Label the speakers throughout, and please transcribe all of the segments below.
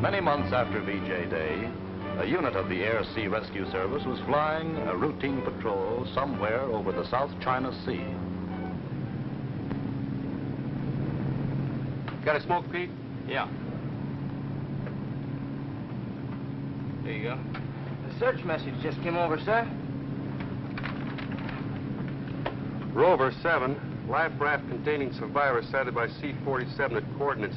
Speaker 1: Many months after VJ Day, a unit of the Air Sea Rescue Service was flying a routine patrol somewhere over the South China Sea.
Speaker 2: Got a smoke, Pete?
Speaker 3: Yeah. There you go.
Speaker 4: The search message just came over, sir.
Speaker 2: Rover 7, life raft containing survivors sighted by C-47 at coordinates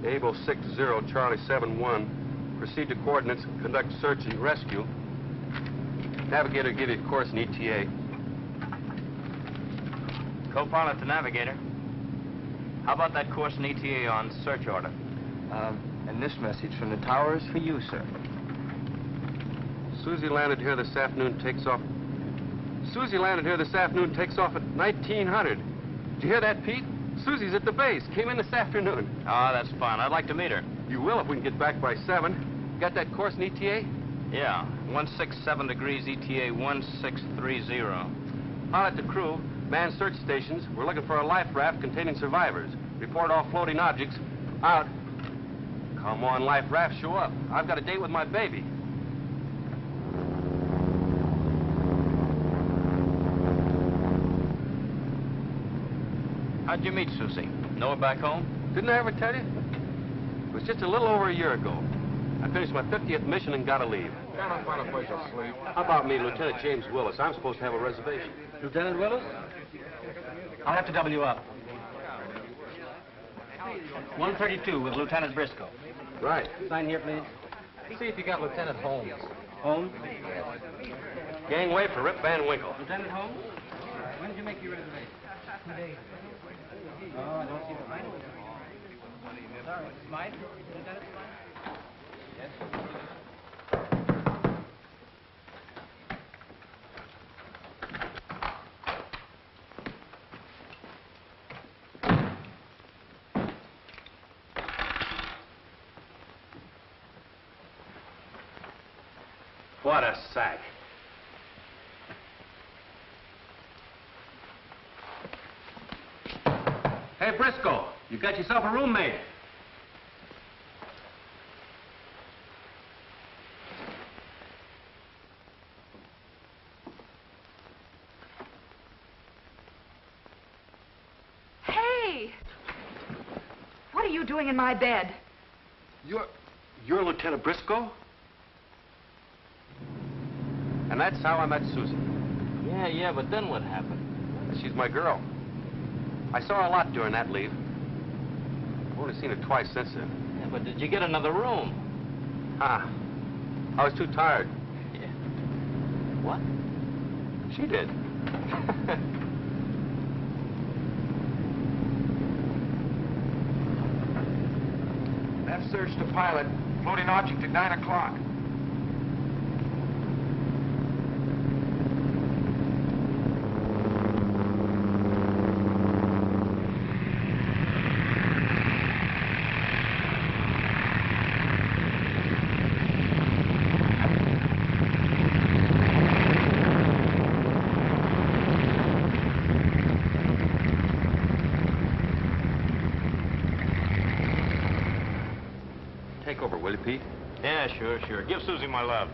Speaker 2: Able 60, Charlie 71. Proceed to coordinates, conduct search and rescue. Navigator give you a course in ETA.
Speaker 3: Co-pilot to navigator. How about that course in ETA on search order?
Speaker 4: And this message from the tower is for you, sir.
Speaker 2: Susie landed here this afternoon, takes off. Susie landed here this afternoon, takes off at 1900. Did you hear that, Pete? Susie's at the base. Came in this afternoon.
Speaker 3: Oh, that's fine. I'd like to meet her.
Speaker 2: You will if we can get back by 7. Got that course in ETA?
Speaker 3: Yeah, 167 degrees ETA 1630.
Speaker 2: Pilot to crew, man search stations. We're looking for a life raft containing survivors. Report all floating objects. Out. Come on, life raft, show up. I've got a date with my baby.
Speaker 3: How'd you meet Susie? Know her back home?
Speaker 2: Didn't I ever tell you? It was just a little over a year ago. I finished my 50th mission and got to leave.
Speaker 5: Can't find a place to sleep.
Speaker 2: How about me, Lieutenant James Willis? I'm supposed to have a reservation.
Speaker 4: Lieutenant Willis? I'll have to double you up. 132 with Lieutenant Briscoe.
Speaker 2: Right.
Speaker 4: Sign here, please.
Speaker 5: See if you got Lieutenant Holmes.
Speaker 4: Holmes?
Speaker 2: Gangway for Rip Van Winkle.
Speaker 4: Lieutenant Holmes? When did you make your reservation? 2 days. Oh, I don't see the sign. Sorry, Smythe? Lieutenant Smythe? Yes.
Speaker 2: What a sack. Hey, Briscoe, you got yourself a roommate.
Speaker 6: Hey! What are you doing in my bed?
Speaker 2: You're Lieutenant Briscoe? And that's how I met Susie.
Speaker 3: Yeah, but then what happened?
Speaker 2: She's my girl. I saw her a lot during that leave. I've only seen her twice since then.
Speaker 3: Yeah, but did you get another room?
Speaker 2: I was too tired.
Speaker 3: Yeah. What?
Speaker 2: She did.
Speaker 5: That search to pilot. Floating object at 9 o'clock.
Speaker 2: Take over, will you, Pete?
Speaker 3: Yeah, sure. Give Susie my love.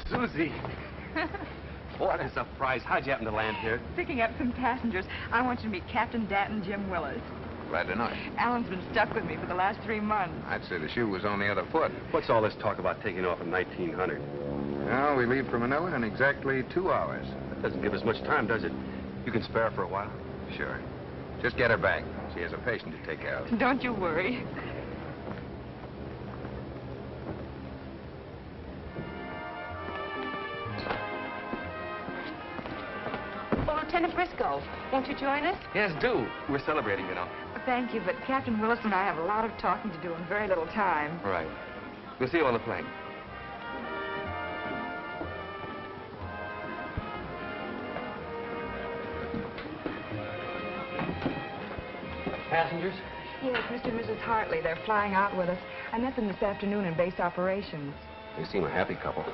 Speaker 2: Susie! What a surprise. How'd you happen to land here?
Speaker 6: Picking up some passengers. I want you to meet Captain Danton, Jim Willis.
Speaker 5: Glad to know you.
Speaker 6: Alan's been stuck with me for the last 3 months.
Speaker 5: I'd say the shoe was on the other foot.
Speaker 2: What's all this talk about taking off in 1900?
Speaker 5: Well, we leave for Manila in exactly 2 hours.
Speaker 2: That doesn't give us much time, does it? You can spare her for a while?
Speaker 5: Sure. Just get her back. She has a patient to take care of.
Speaker 6: Don't you worry.
Speaker 7: Well, Lieutenant Briscoe, won't you join us?
Speaker 2: Yes, do. We're celebrating, you know.
Speaker 6: Thank you, but Captain Willis and I have a lot of talking to do and very little time.
Speaker 2: All right. We'll see you on the plane.
Speaker 4: Passengers,
Speaker 6: Yes, Mr. and Mrs. Hartley. They're flying out with us. I met them this afternoon in base operations.
Speaker 2: They seem a happy couple.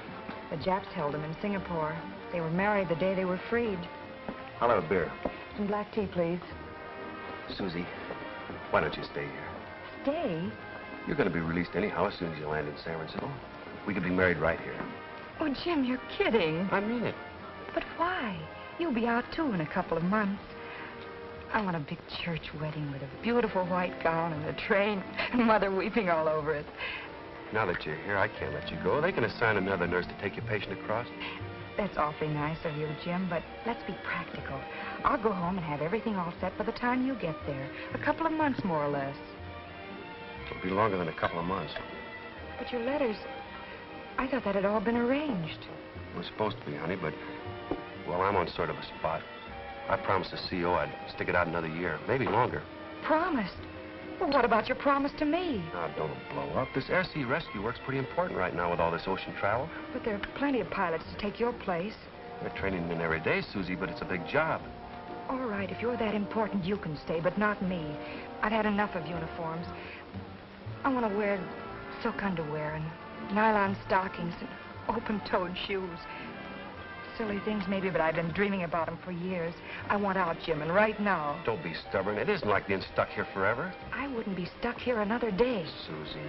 Speaker 6: The Japs held them in Singapore. They were married the day they were freed.
Speaker 2: I'll have a beer.
Speaker 6: Some black tea, please.
Speaker 2: Susie, why don't you stay here?
Speaker 6: Stay?
Speaker 2: You're going to be released anyhow as soon as you land in San Francisco. We could be married right here.
Speaker 6: Oh, Jim, you're kidding.
Speaker 2: I mean it.
Speaker 6: But why? You'll be out, too, in a couple of months. I want a big church wedding with a beautiful white gown and a train and Mother weeping all over it.
Speaker 2: Now that you're here, I can't let you go. They can assign another nurse to take your patient across.
Speaker 6: That's awfully nice of you, Jim, but let's be practical. I'll go home and have everything all set by the time you get there. A couple of months, more or less.
Speaker 2: It'll be longer than a couple of months.
Speaker 6: But your letters, I thought that had all been arranged.
Speaker 2: It was supposed to be, honey, but, well, I'm on sort of a spot. I promised the CO I'd stick it out another year, maybe longer.
Speaker 6: Promised? Well, what about your promise to me?
Speaker 2: Now, don't blow up. This air-sea rescue work's pretty important right now with all this ocean travel.
Speaker 6: But there are plenty of pilots to take your place.
Speaker 2: They're training in every day, Susie, but it's a big job.
Speaker 6: All right, if you're that important, you can stay, but not me. I've had enough of uniforms. I want to wear silk underwear and nylon stockings and open-toed shoes. Silly things, maybe, but I've been dreaming about them for years. I want out, Jim, and right now.
Speaker 2: Don't be stubborn. It isn't like being stuck here forever.
Speaker 6: I wouldn't be stuck here another day.
Speaker 2: Susie.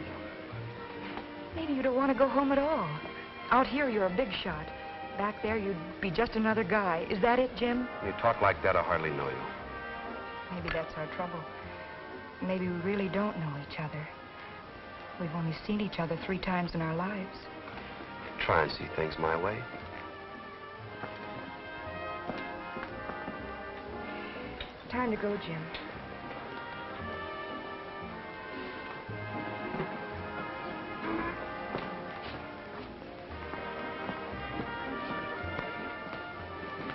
Speaker 6: Maybe you don't want to go home at all. Out here, you're a big shot. Back there, you'd be just another guy. Is that it, Jim?
Speaker 2: You talk like that, I hardly know you.
Speaker 6: Maybe that's our trouble. Maybe we really don't know each other. We've only seen each other 3 times in our lives.
Speaker 2: Try and see things my way.
Speaker 6: Time to go, Jim.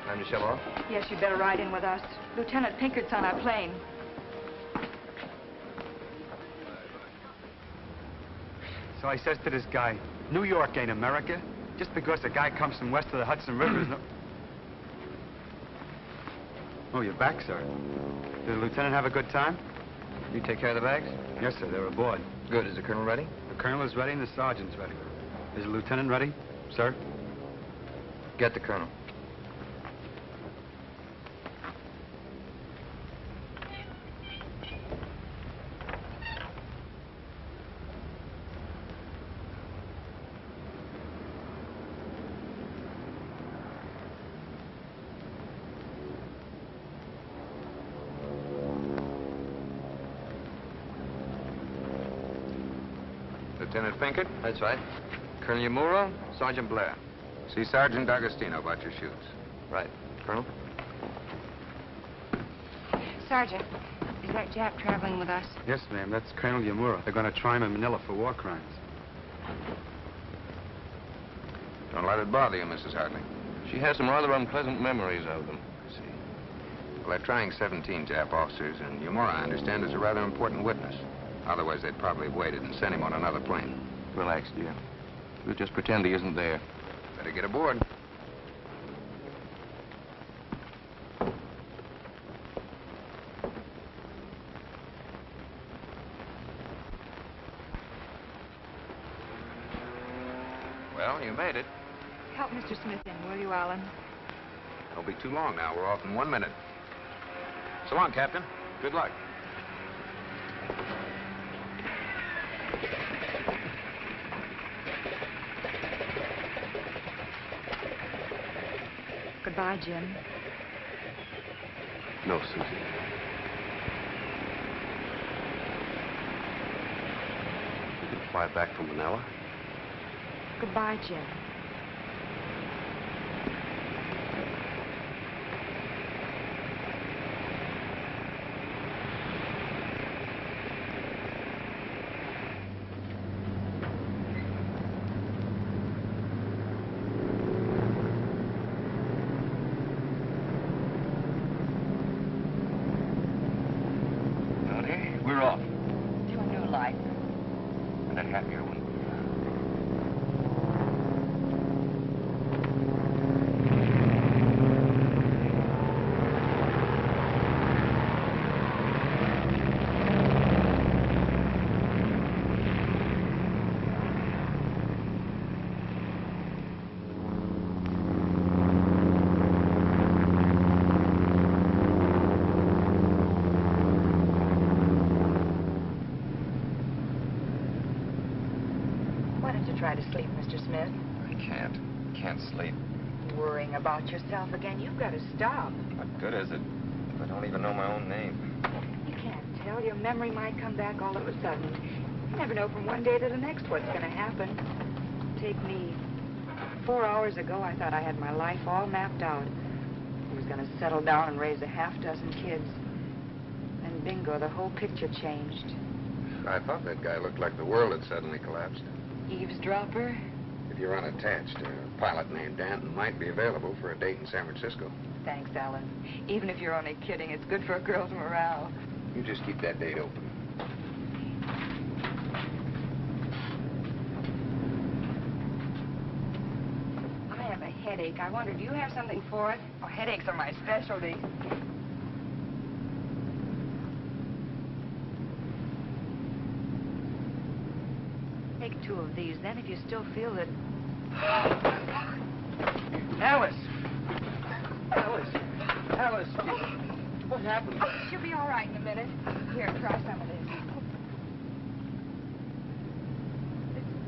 Speaker 3: Time to shove off?
Speaker 6: Yes, you'd better ride in with us. Lieutenant Pinkert's on our plane.
Speaker 8: So I says to this guy, New York ain't America. Just because a guy comes from west of the Hudson River is no... Oh, you're back, sir. Did the lieutenant have a good time?
Speaker 3: You take care of the bags?
Speaker 8: Yes, sir. They're aboard.
Speaker 3: Good. Is the colonel ready?
Speaker 8: The colonel is ready and the sergeant's ready. Is the lieutenant ready, sir?
Speaker 3: Get the colonel.
Speaker 5: Lieutenant Pinkert?
Speaker 3: That's right. Colonel Yamura, Sergeant Blair.
Speaker 5: See Sergeant D'Agostino about your shoes.
Speaker 3: Right. Colonel?
Speaker 7: Sergeant, is that Jap traveling with us?
Speaker 8: Yes, ma'am. That's Colonel Yamura. They're going to try him in Manila for war crimes.
Speaker 5: Don't let it bother you, Mrs. Hartley.
Speaker 1: She has some rather unpleasant memories of them.
Speaker 5: I see. Well, they're trying 17 Jap officers, and Yamura, I understand, is a rather important witness. Otherwise, they'd probably have waited and sent him on another plane.
Speaker 1: Relax, dear. We'll just pretend he isn't there.
Speaker 5: Better get aboard. Well, you made it.
Speaker 6: Help Mr. Smith in, will you, Alan?
Speaker 5: Don't be too long now. We're off in 1 minute. So long, Captain. Good luck.
Speaker 6: Goodbye, Jim.
Speaker 2: No, Susie. You can fly back from Manila.
Speaker 6: Goodbye, Jim.
Speaker 1: We're off.
Speaker 7: To a new life.
Speaker 1: And a happier one.
Speaker 6: try to sleep, Mr. Smith.
Speaker 5: I can't. Can't sleep.
Speaker 6: Worrying about yourself again. You've got to stop.
Speaker 5: What good is it? I don't even know my own name.
Speaker 6: You can't tell. Your memory might come back all of a sudden. You never know from one day to the next what's going to happen. Take me. 4 hours ago, I thought I had my life all mapped out. I was going to settle down and raise a half dozen kids. And bingo, the whole picture changed.
Speaker 5: I thought that guy looked like the world had suddenly collapsed.
Speaker 6: Eavesdropper?
Speaker 5: If you're unattached, a pilot named Danton might be available for a date in San Francisco.
Speaker 6: Thanks, Alan. Even if you're only kidding, it's good for a girl's morale.
Speaker 5: You just keep that date open.
Speaker 6: I have a headache. I wonder, do you have something for it? Oh, headaches are my specialty. Take 2 of these, then, if you still feel it.
Speaker 4: Alice! Alice! Alice! What happened?
Speaker 6: She'll be all right in a minute. Here, try some of this.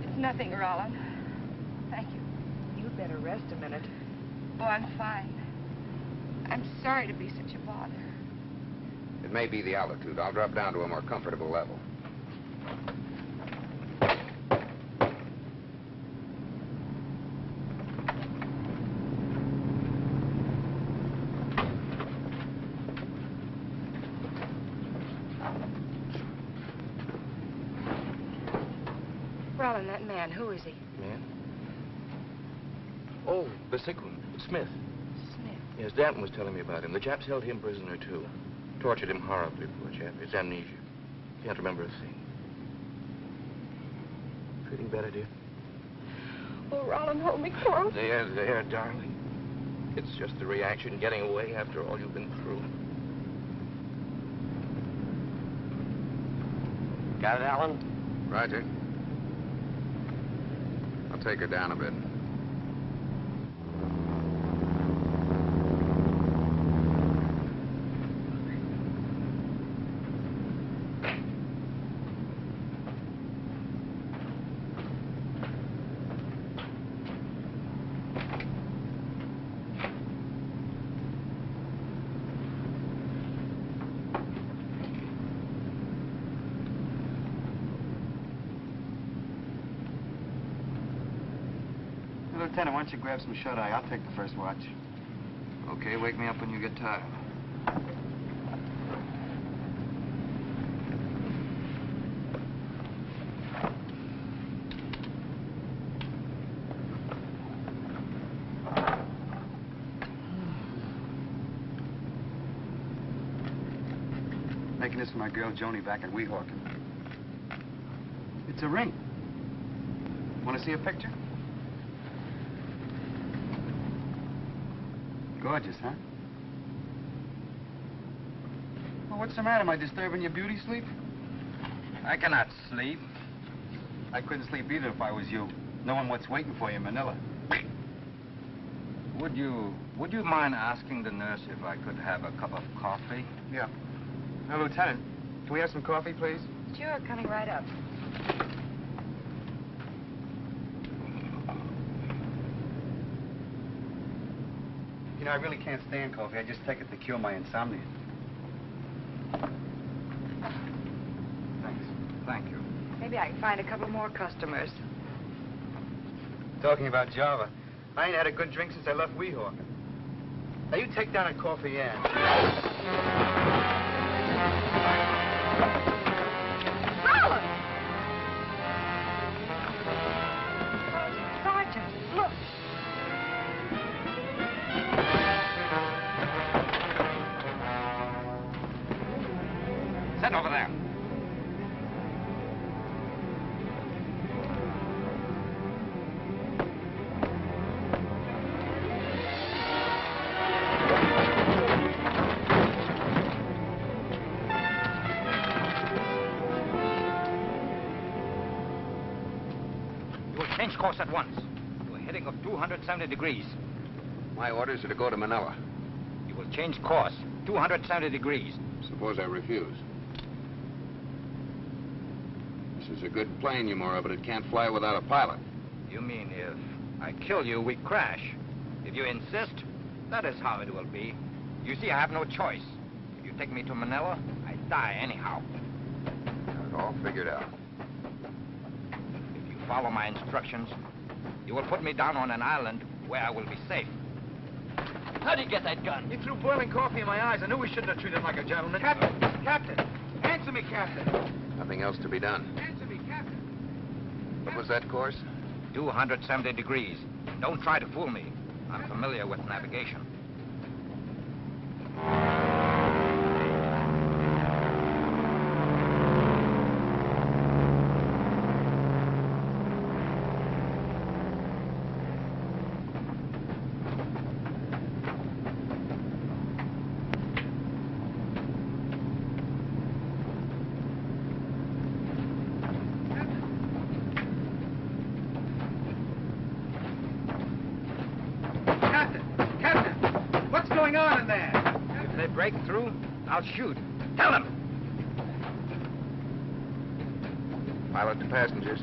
Speaker 6: It's nothing, Rollin. Thank you. You'd better rest a minute. Oh, I'm fine. I'm sorry to be such a bother.
Speaker 5: It may be the altitude. I'll drop down to a more comfortable level.
Speaker 6: Rollin, that man, who is he?
Speaker 9: Man? Oh, Briscoe. Smith.
Speaker 6: Smith.
Speaker 9: Yes, Danton was telling me about him. The chaps held him prisoner, too. Tortured him horribly, poor chap. It's amnesia. Can't remember a thing. Feeling better, dear?
Speaker 6: Oh, Rollin, hold me close.
Speaker 9: There, darling. It's just the reaction, getting away after all you've been through.
Speaker 3: Got it, Alan?
Speaker 5: Roger. I'll take her down a bit.
Speaker 8: Lieutenant, why don't you grab some shut-eye? I'll take the first watch.
Speaker 9: Okay, wake me up when you get tired.
Speaker 8: Making this for my girl Joni back in Weehawken. It's a ring. Want to see a picture? Gorgeous, huh? Well, what's the matter? Am I disturbing your beauty sleep?
Speaker 3: I cannot sleep.
Speaker 8: I couldn't sleep either if I was you, knowing what's waiting for you in Manila.
Speaker 3: Would you mind asking the nurse if I could have a cup of coffee?
Speaker 8: Yeah. Now, Lieutenant, can we have some coffee, please?
Speaker 6: Sure, coming right up.
Speaker 8: You know, I really can't stand coffee. I just take it to cure my insomnia. Thanks.
Speaker 3: Thank you.
Speaker 6: Maybe I can find a couple more customers.
Speaker 8: Talking about Java, I ain't had a good drink since I left Weehawken. Now, you take down a coffee and...
Speaker 6: Sergeant, look.
Speaker 3: Sit over there. You will change course at once. You are heading of 270 degrees.
Speaker 5: My orders are to go to Manila.
Speaker 3: You will change course, 270 degrees.
Speaker 5: Suppose I refuse. This is a good plane, Yamura, but it can't fly without a pilot.
Speaker 3: You mean if I kill you, we crash? If you insist, that is how it will be. You see, I have no choice. If you take me to Manila, I die anyhow.
Speaker 5: Got it all figured out.
Speaker 3: If you follow my instructions, you will put me down on an island where I will be safe. How'd you get that gun?
Speaker 8: You threw boiling coffee in my eyes. I knew we shouldn't have treated him like a gentleman. Captain! Captain! Answer me, Captain!
Speaker 5: Nothing else to be done.
Speaker 8: Answer me, Captain!
Speaker 5: What was that course?
Speaker 3: 270 degrees. Don't try to fool me. I'm familiar with navigation. Break through, I'll shoot. Tell them!
Speaker 5: Pilot to passengers.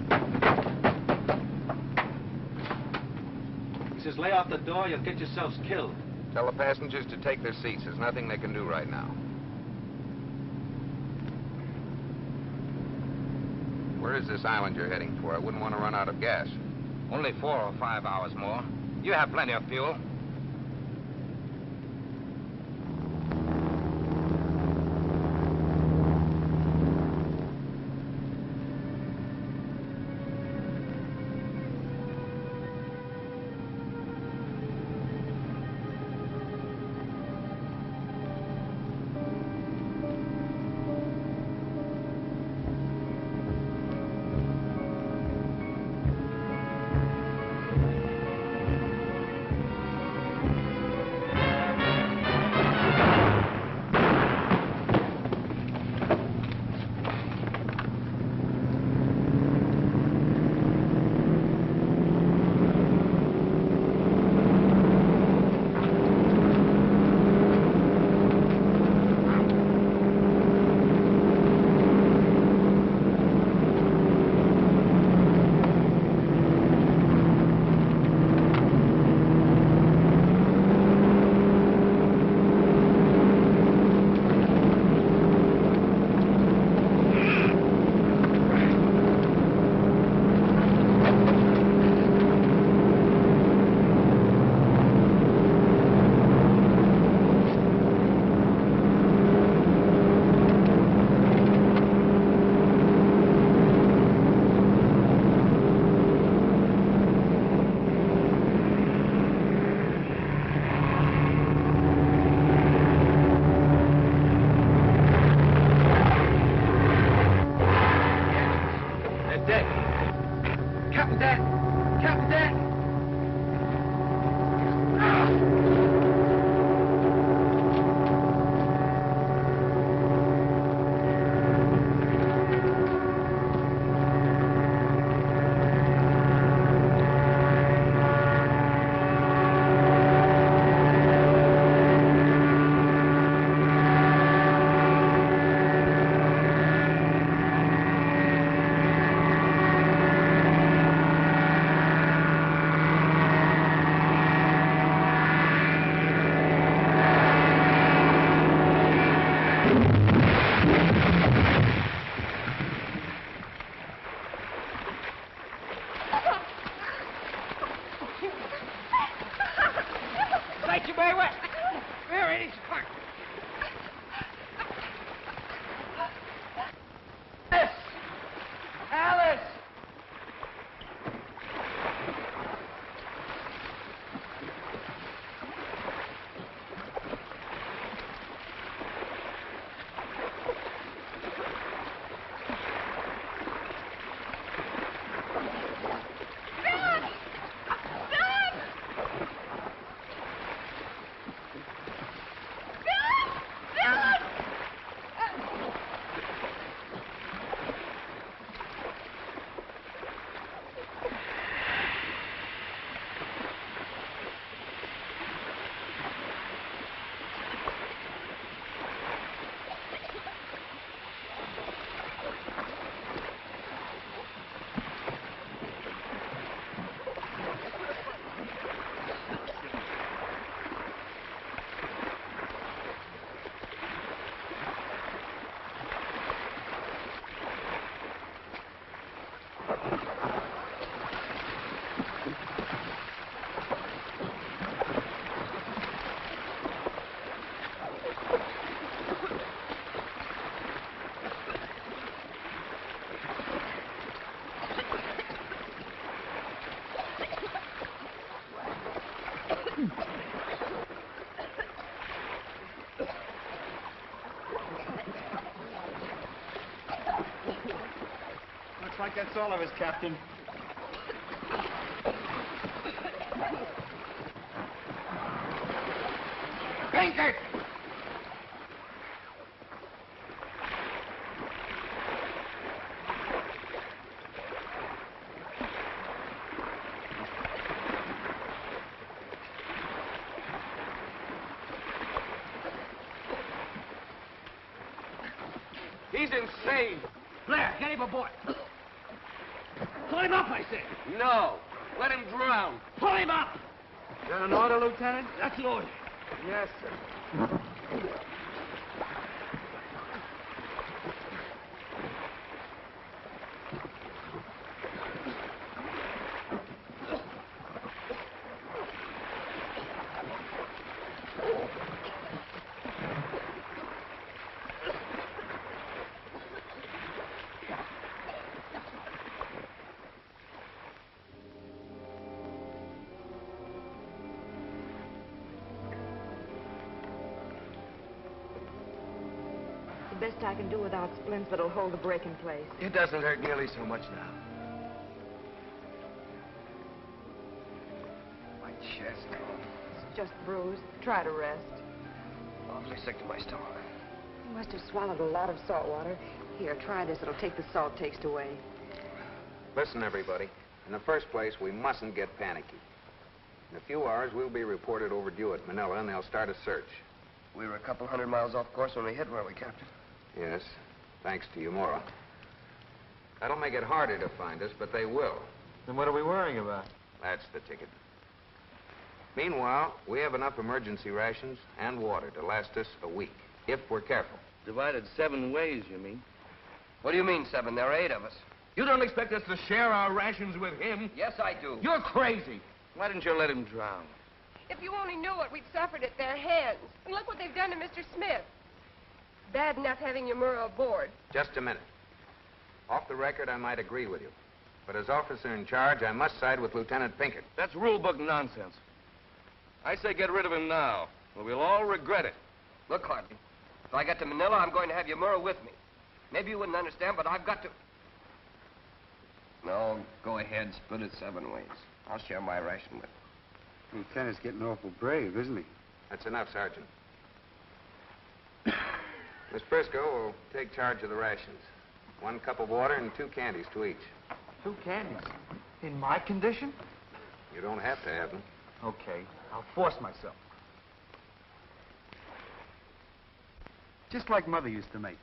Speaker 4: He says, lay off the door, you'll get yourselves killed.
Speaker 5: Tell the passengers to take their seats. There's nothing they can do right now. Where is this island you're heading for? I wouldn't want to run out of gas.
Speaker 3: Only 4 or 5 hours more. You have plenty of fuel.
Speaker 4: Looks like that's all of us, Captain.
Speaker 3: Pinkert!
Speaker 2: He's insane.
Speaker 4: Blair, get him aboard. Pull him up, I said.
Speaker 2: No. Let him drown.
Speaker 4: Pull him up!
Speaker 2: Is that an order, Lieutenant?
Speaker 4: That's an order.
Speaker 2: Yes, sir.
Speaker 6: The best I can do without splints that'll hold the break in place.
Speaker 9: It doesn't hurt nearly so much now.
Speaker 3: My chest.
Speaker 6: It's just bruised. Try to rest.
Speaker 3: Awfully sick to my stomach.
Speaker 6: You must have swallowed a lot of salt water. Here, try this. It'll take the salt taste away.
Speaker 5: Listen, everybody. In the first place, we mustn't get panicky. In a few hours, we'll be reported overdue at Manila, and they'll start a search.
Speaker 3: We were a couple 100 miles off course when we hit, weren't we, Captain?
Speaker 5: Yes, thanks to Yamura. That'll make it harder to find us, but they will.
Speaker 9: Then what are we worrying about?
Speaker 5: That's the ticket. Meanwhile, we have enough emergency rations and water to last us a week, if we're careful.
Speaker 2: Divided 7 ways, you mean?
Speaker 3: What do you mean, 7? There are 8 of us.
Speaker 2: You don't expect us to share our rations with him?
Speaker 3: Yes, I do.
Speaker 2: You're crazy. Why didn't you let him drown?
Speaker 7: If you only knew what we'd suffered at their hands. And look what they've done to Mr. Smith. Bad enough having Yamura aboard.
Speaker 5: Just a minute. Off the record, I might agree with you. But as officer in charge, I must side with Lieutenant Pinkert.
Speaker 2: That's rule book nonsense. I say get rid of him now, or we'll all regret it.
Speaker 3: Look, Hartley, if I get to Manila, I'm going to have Yamura with me. Maybe you wouldn't understand, but I've got to... No, go ahead, split it 7 ways. I'll share my ration with you.
Speaker 8: Lieutenant's getting awful brave, isn't he?
Speaker 5: That's enough, Sergeant. Miss Briscoe will take charge of the rations. 1 cup of water and 2 candies to each.
Speaker 9: 2 candies? In my condition?
Speaker 5: You don't have to have them.
Speaker 9: Okay, I'll force myself.
Speaker 8: Just like Mother used to make.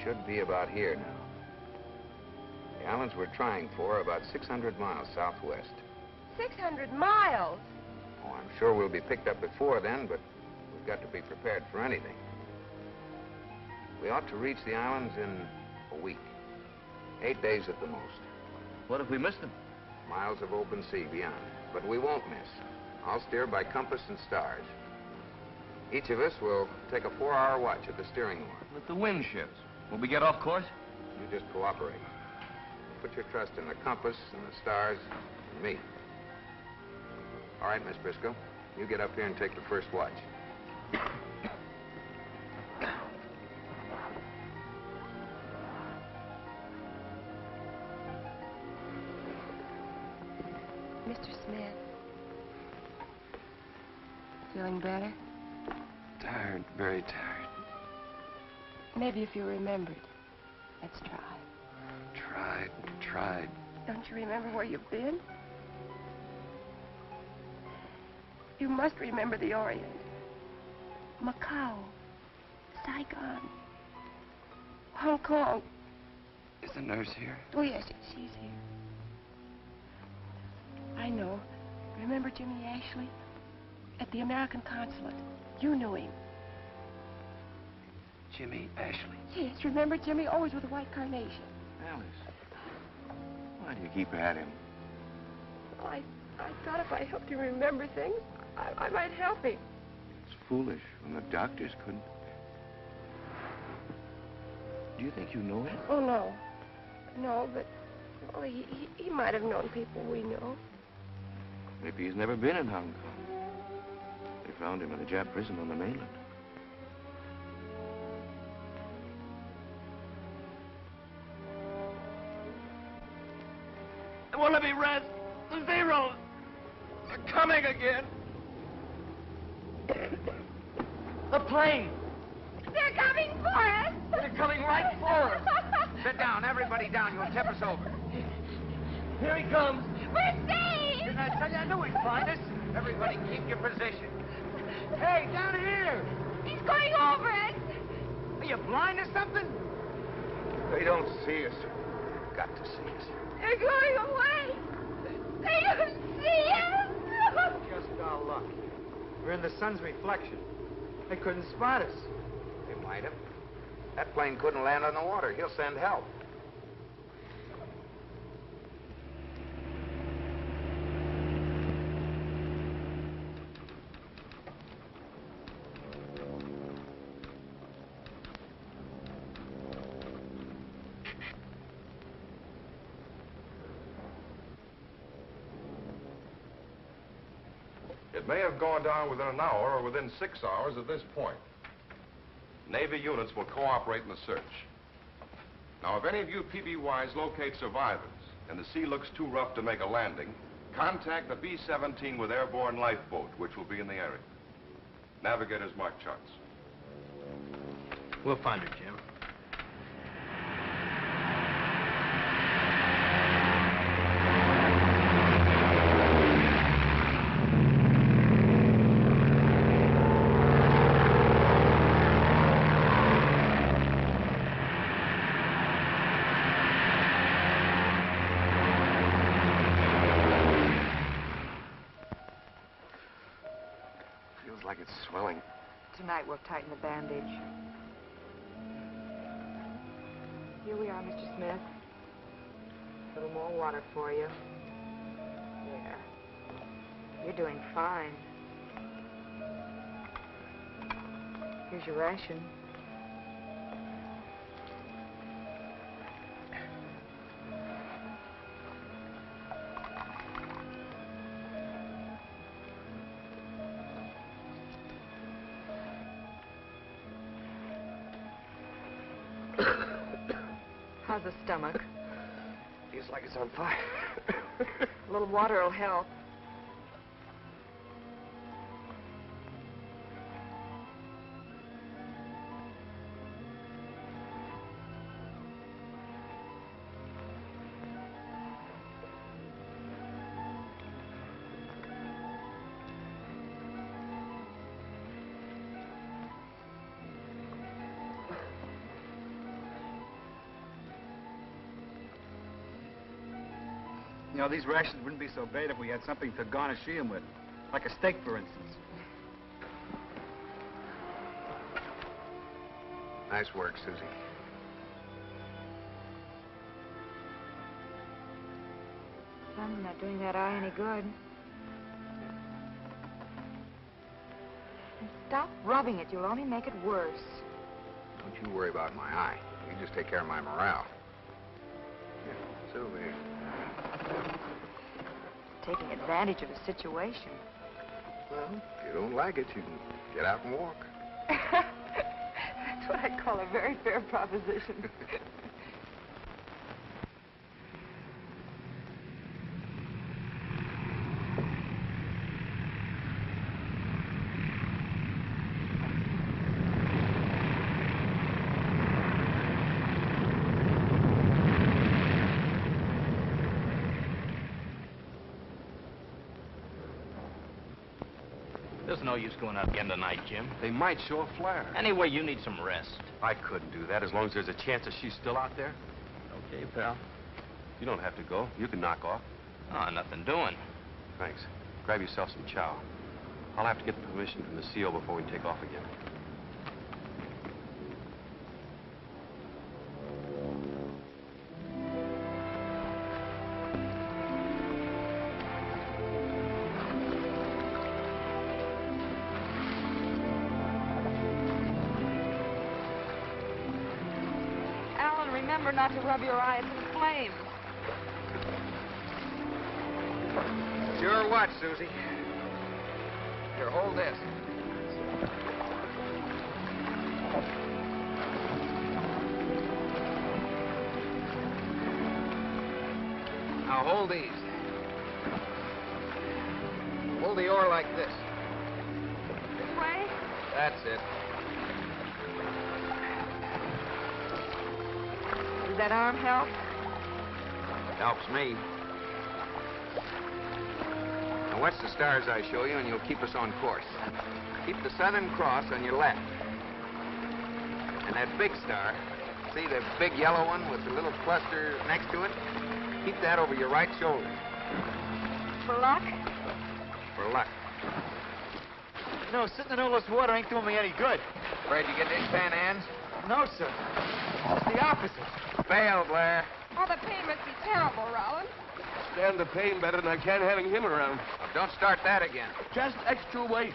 Speaker 5: Should be about here now. The islands we're trying for are about 600 miles southwest.
Speaker 7: 600 miles?
Speaker 5: Oh, I'm sure we'll be picked up before then, but we've got to be prepared for anything. We ought to reach the islands in a week. 8 days at the most.
Speaker 9: What if we miss them?
Speaker 5: Miles of open sea beyond. But we won't miss. I'll steer by compass and stars. Each of us will take a 4-hour watch at the steering oar.
Speaker 2: If the wind shifts, will we get off course?
Speaker 5: You just cooperate. Put your trust in the compass and the stars and me. All right, Miss Briscoe. You get up here and take the first watch.
Speaker 7: Mr. Smith. Feeling better?
Speaker 8: Tired, very tired.
Speaker 7: Maybe if you remembered. Let's try.
Speaker 8: Tried.
Speaker 7: Don't you remember where you've been? You must remember the Orient. Macau. Saigon. Hong Kong.
Speaker 8: Is the nurse here?
Speaker 7: Oh, yes, she's here. I I know. Remember Jimmy Ashley? At the American consulate. You knew him.
Speaker 8: Jimmy Ashley.
Speaker 7: Yes, remember Jimmy? Always with a white carnation.
Speaker 9: Alice, why do you keep at him?
Speaker 7: Well, I thought if I helped him remember things, I might help him.
Speaker 9: It's foolish when the doctors couldn't. Do you think you know him?
Speaker 7: Oh, no. No, but, well, he might have known people we know.
Speaker 9: Maybe he's never been in Hong Kong. They found him in a Jap prison on the mainland.
Speaker 3: They won't let me rest. The Zeros. They're coming again. The plane.
Speaker 7: They're coming for us.
Speaker 3: They're coming right for us. Sit down, everybody down. You'll tip us over. Here he comes.
Speaker 7: We're saved.
Speaker 3: Didn't I tell you I knew he'd find us? Everybody keep your position. Hey, down here.
Speaker 7: He's going over us.
Speaker 3: Are you blind or something?
Speaker 9: They don't see us. Got to see us.
Speaker 7: They're going away. They don't see us.
Speaker 8: Just our luck. We're in the sun's reflection. They couldn't spot us.
Speaker 5: They might have. That plane couldn't land on the water. He'll send help.
Speaker 2: It may have gone down within an hour or within 6 hours at this point. Navy units will cooperate in the search. Now, if any of you PBYs locate survivors and the sea looks too rough to make a landing, contact the B-17 with airborne lifeboat, which will be in the area. Navigators mark charts.
Speaker 3: We'll find her, Jim.
Speaker 9: Like it's swelling.
Speaker 6: Tonight we'll tighten the bandage. Here we are, Mr. Smith. A little more water for you. Yeah. You're doing fine. Here's your ration. How's the stomach?
Speaker 9: Feels like it's on fire.
Speaker 6: A little water will help.
Speaker 8: You know, these rations wouldn't be so bad if we had something to garnish them with. Like a steak, for instance.
Speaker 5: Nice work, Susie.
Speaker 6: I'm not doing that eye any good. Stop rubbing it. You'll only make it worse.
Speaker 5: Don't you worry about my eye. You just take care of my morale. Here, sit over here.
Speaker 6: Taking advantage of the situation.
Speaker 5: Well, if you don't like it, you can get out and walk.
Speaker 6: That's what I call a very fair proposition.
Speaker 3: There's no use going out again tonight, Jim.
Speaker 2: They might show a flare.
Speaker 3: Anyway, you need some rest.
Speaker 2: I couldn't do that as long as there's a chance that she's still out there.
Speaker 3: Okay, pal.
Speaker 2: You don't have to go. You can knock off.
Speaker 3: Oh, nothing doing.
Speaker 2: Thanks. Grab yourself some chow. I'll have to get permission from the CO before we take off again.
Speaker 6: Alan, remember not to rub your eyes in flames.
Speaker 5: Sure what, Susie? Here, hold this. Now hold these. Hold the oar like this.
Speaker 6: This way?
Speaker 5: That's it.
Speaker 6: Does that arm help?
Speaker 5: Helps me. Now watch the stars I show you, and you'll keep us on course. Keep the Southern Cross on your left. And that big star, see the big yellow one with the little cluster next to it? Keep that over your right shoulder.
Speaker 6: For luck?
Speaker 5: For luck.
Speaker 4: No, sitting in all this water ain't doing me any good.
Speaker 5: Afraid you get dishpan hands?
Speaker 4: No, sir. It's the opposite.
Speaker 5: Fail, Blair.
Speaker 7: Oh, the pain must be terrible, Rollin.
Speaker 2: Stand the pain better than I can having him around.
Speaker 5: Now, don't start that again.
Speaker 2: Just extra weight.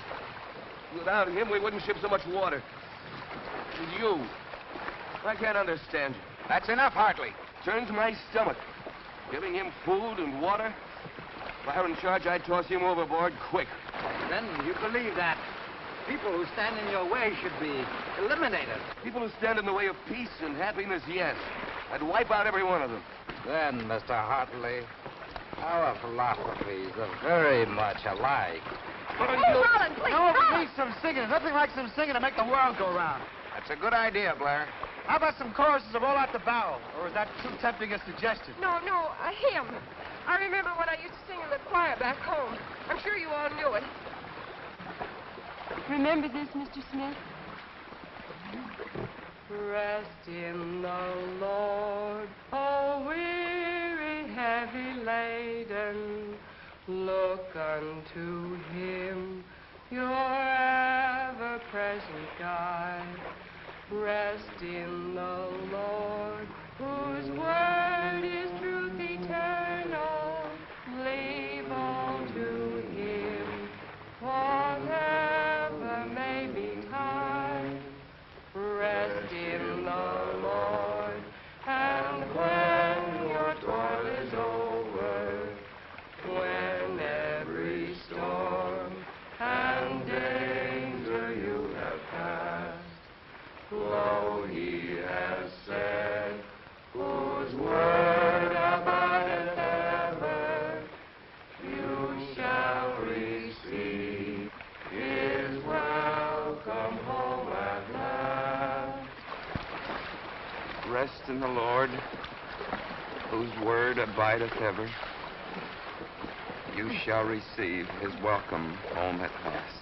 Speaker 2: Without him, we wouldn't ship so much water. And you. I can't understand you.
Speaker 5: That's enough, Hartley.
Speaker 2: Turns my stomach. Giving him food and water. If I were in charge, I'd toss him overboard quick.
Speaker 4: Then you believe that people who stand in your way should be eliminated.
Speaker 2: People who stand in the way of peace and happiness, yes. I'd wipe out every one of them.
Speaker 3: Then, Mr. Hartley, our philosophies are very much alike.
Speaker 7: Hey, Rollin, please,
Speaker 4: No,
Speaker 7: stop!
Speaker 4: we need some singing. Nothing like some singing to make the world go round.
Speaker 5: That's a good idea, Blair.
Speaker 4: How about some choruses of All Out the Barrel? Or is that too tempting a suggestion?
Speaker 7: No, a hymn. I remember when I used to sing in the choir back home. I'm sure you all knew it. Remember this, Mr. Smith? Rest in the Lord, O weary, heavy laden. Look unto him, your ever-present guide. Rest in the Lord, whose word is truth eternal. Leave all to him, whatever may betide. Rest in the Lord, and when your toil is over, when every storm and danger you have passed, lo, he has said, whose word abideth ever, you shall receive his welcome home at last.
Speaker 2: Rest in the Lord, whose word abideth ever. You shall receive his welcome home at last.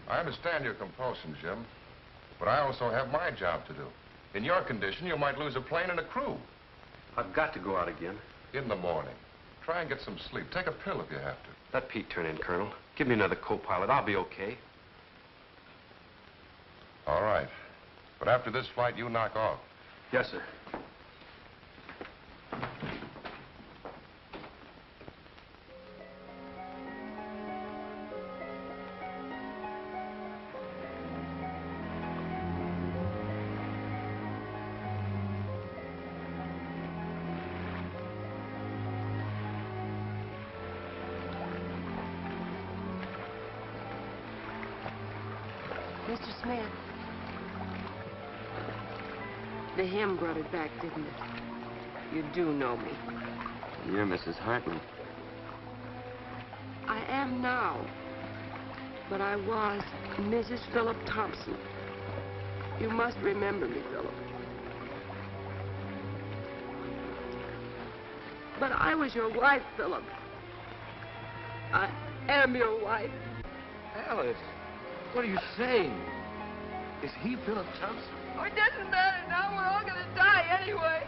Speaker 10: I understand your compulsion, Jim, but I also have my job to do. In your condition, you might lose a plane and a crew.
Speaker 2: I've got to go out again.
Speaker 10: In the morning. Try and get some sleep. Take a pill if you have to.
Speaker 2: Let Pete turn in, Colonel. Give me another co-pilot. I'll be okay.
Speaker 10: All right. But after this flight, you knock off.
Speaker 2: Yes, sir.
Speaker 7: Mr. Smith, the hymn brought it back, didn't it? You do know me.
Speaker 2: You're Mrs. Hartley.
Speaker 7: I am now, but I was Mrs. Philip Thompson. You must remember me, Philip. But I was your wife, Philip. I am your wife.
Speaker 5: Alice.
Speaker 11: What are you saying? Is he Philip Thompson?
Speaker 7: Oh, it doesn't matter now. We're all gonna die anyway.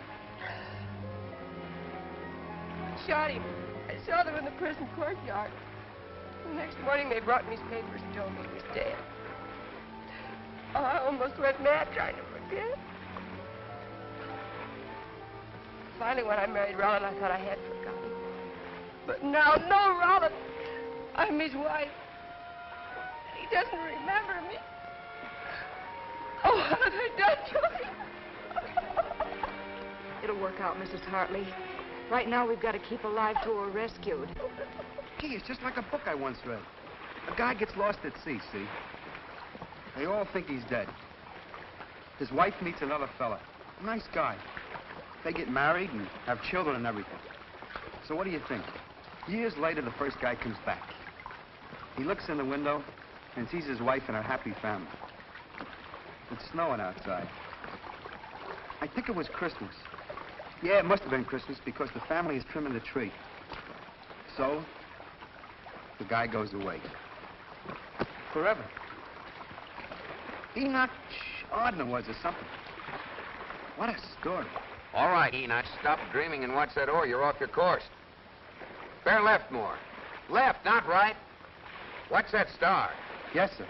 Speaker 7: I shot him. I saw them in the prison courtyard. The next morning they brought me his papers and told me he was dead. Oh, I almost went mad trying to forget. Finally, when I married Rollin, I thought I had forgotten. But now, no, Rollin. I'm his wife. He doesn't remember me. Oh, what have I done to him?
Speaker 6: It'll work out, Mrs. Hartley. Right now, we've got to keep alive till we're rescued.
Speaker 8: Gee, it's just like a book I once read. A guy gets lost at sea, see? They all think he's dead. His wife meets another fella. A nice guy. They get married and have children and everything. So what do you think? Years later, the first guy comes back. He looks in the window and sees his wife and her happy family. It's snowing outside. I think it was Christmas. Yeah, it must have been Christmas because the family is trimming the tree. So, the guy goes away. Forever. Enoch Ardner was or something. What a story.
Speaker 5: All right, Enoch, stop dreaming and watch that oar. You're off your course. Bear left more. Left, not right. Watch that star.
Speaker 8: Yes, sir.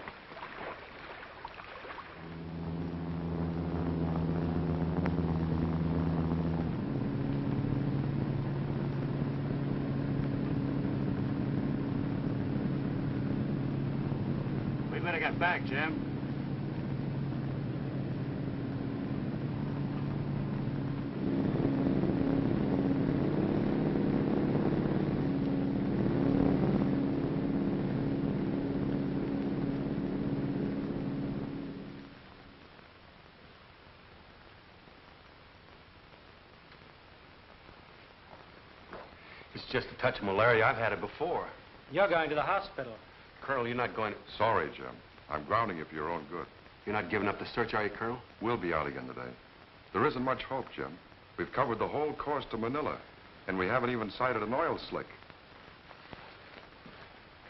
Speaker 11: We better get back, Jim.
Speaker 2: It's just a touch of malaria. I've had it before.
Speaker 4: You're going to the hospital.
Speaker 2: Colonel, you're not going to...
Speaker 10: Sorry, Jim. I'm grounding you for your own good.
Speaker 2: You're not giving up the search, are you, Colonel?
Speaker 10: We'll be out again today. There isn't much hope, Jim. We've covered the whole course to Manila, and we haven't even sighted an oil slick.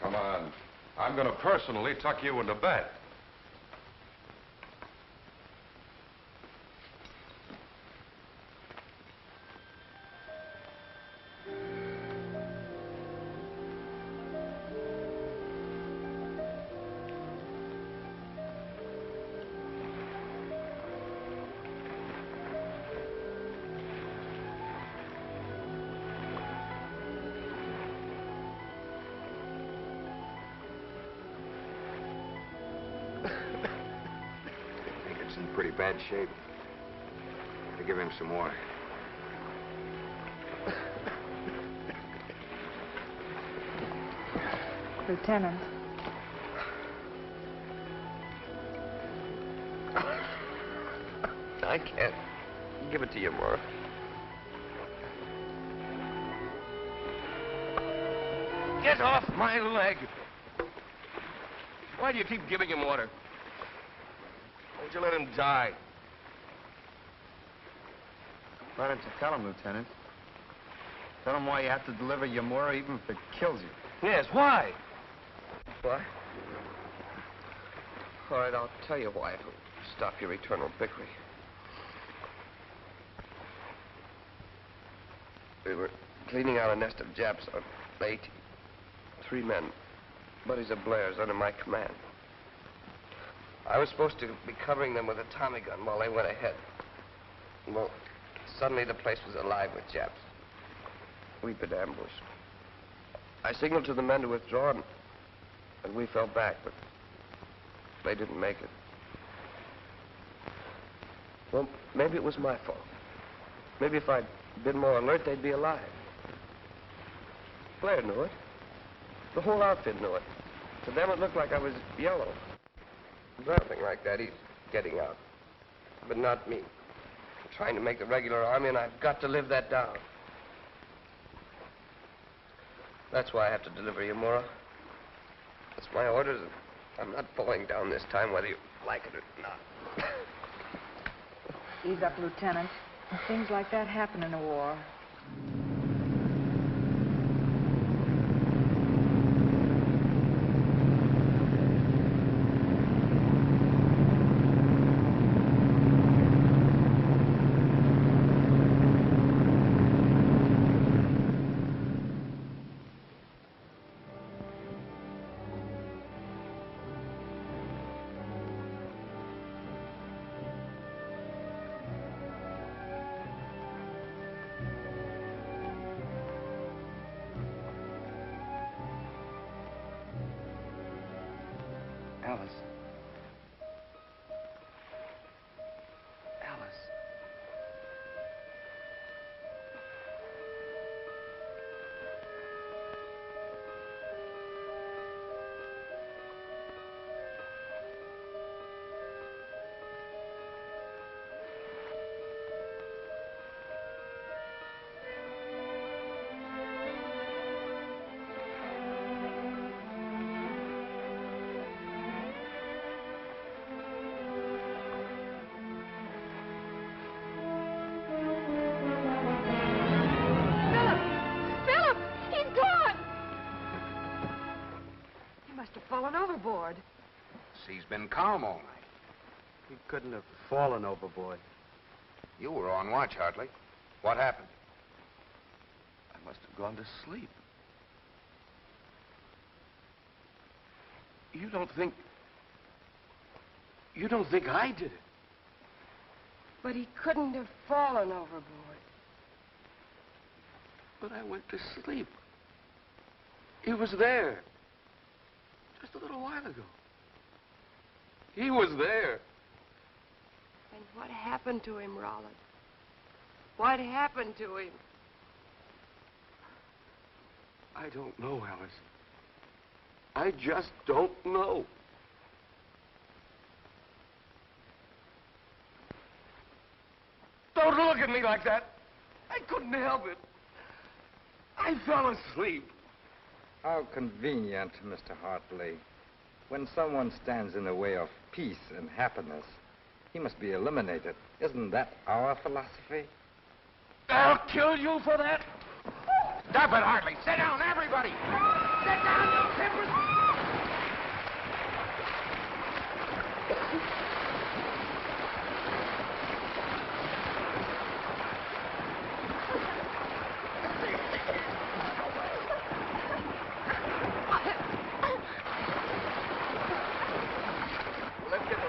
Speaker 10: Come on. I'm going to personally tuck you into bed.
Speaker 5: In pretty bad shape. To give him some water.
Speaker 6: Lieutenant.
Speaker 12: I can't give it to you, Yamura.
Speaker 11: Get off my leg! Why do you keep giving him water? Why don't you let him die?
Speaker 8: Why don't you tell him, Lieutenant? Tell him why you have to deliver Yamura even if it kills you.
Speaker 11: Yes, why?
Speaker 12: Why? All right, I'll tell you why. It'll stop your eternal bickering. We were cleaning out a nest of Japs on 80. 3 men, buddies of Blair's, under my command. I was supposed to be covering them with a Tommy gun while they went ahead. Well, suddenly the place was alive with Japs. We'd been ambushed. I signaled to the men to withdraw, and we fell back, but they didn't make it. Well, maybe it was my fault. Maybe if I'd been more alert, they'd be alive. Blair knew it. The whole outfit knew it. To them, it looked like I was yellow. Nothing like that. He's getting out. But not me. I'm trying to make the regular army, and I've got to live that down. That's why I have to deliver Yamura. That's my orders, and I'm not falling down this time, whether you like it or not.
Speaker 6: Ease up, Lieutenant. Things like that happen in a war.
Speaker 8: Alice. Alice.
Speaker 6: Fallen overboard.
Speaker 5: Sea's been calm all night.
Speaker 8: He couldn't have fallen overboard.
Speaker 5: You were on watch, Hartley. What happened?
Speaker 11: I must have gone to sleep. You don't think I did it?
Speaker 7: But he couldn't have fallen overboard.
Speaker 11: But I went to sleep. He was there. Just a little while ago. He was there.
Speaker 7: And what happened to him, Rollin? What happened to him?
Speaker 11: I don't know, Alice. I just don't know. Don't look at me like that. I couldn't help it. I fell asleep.
Speaker 3: How convenient, Mr. Hartley. When someone stands in the way of peace and happiness, he must be eliminated. Isn't that our philosophy?
Speaker 11: I'll kill you for that.
Speaker 5: Stop it, Hartley. Sit down, everybody. Sit down, you timbers.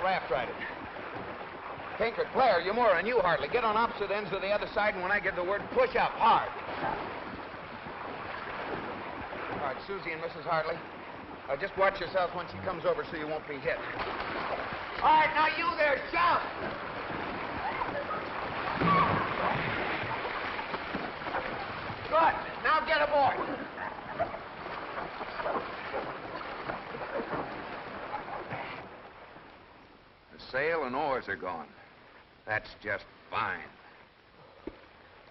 Speaker 5: Raft rider. Pinkert, Blair, Yamura, and you, Hartley, get on opposite ends of the other side, and when I give the word, push up hard. All right, Susie and Mrs. Hartley, just watch yourselves when she comes over so you won't be hit. All right, now you there, shout! Good. Now get aboard. Sail and oars are gone. That's just fine.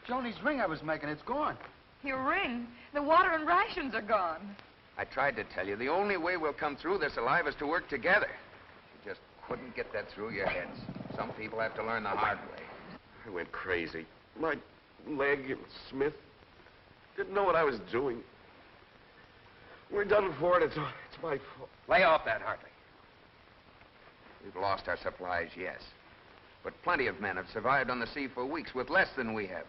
Speaker 8: Joni's ring I was making, it's gone.
Speaker 6: Your ring? The water and rations are gone.
Speaker 5: I tried to tell you, the only way we'll come through this alive is to work together. You just couldn't get that through your heads. Some people have to learn the hard way.
Speaker 11: I went crazy. My leg and Smith didn't know what I was doing. We're done for it. It's my fault.
Speaker 5: Lay off that, Hartley. We've lost our supplies, yes. But plenty of men have survived on the sea for weeks with less than we have.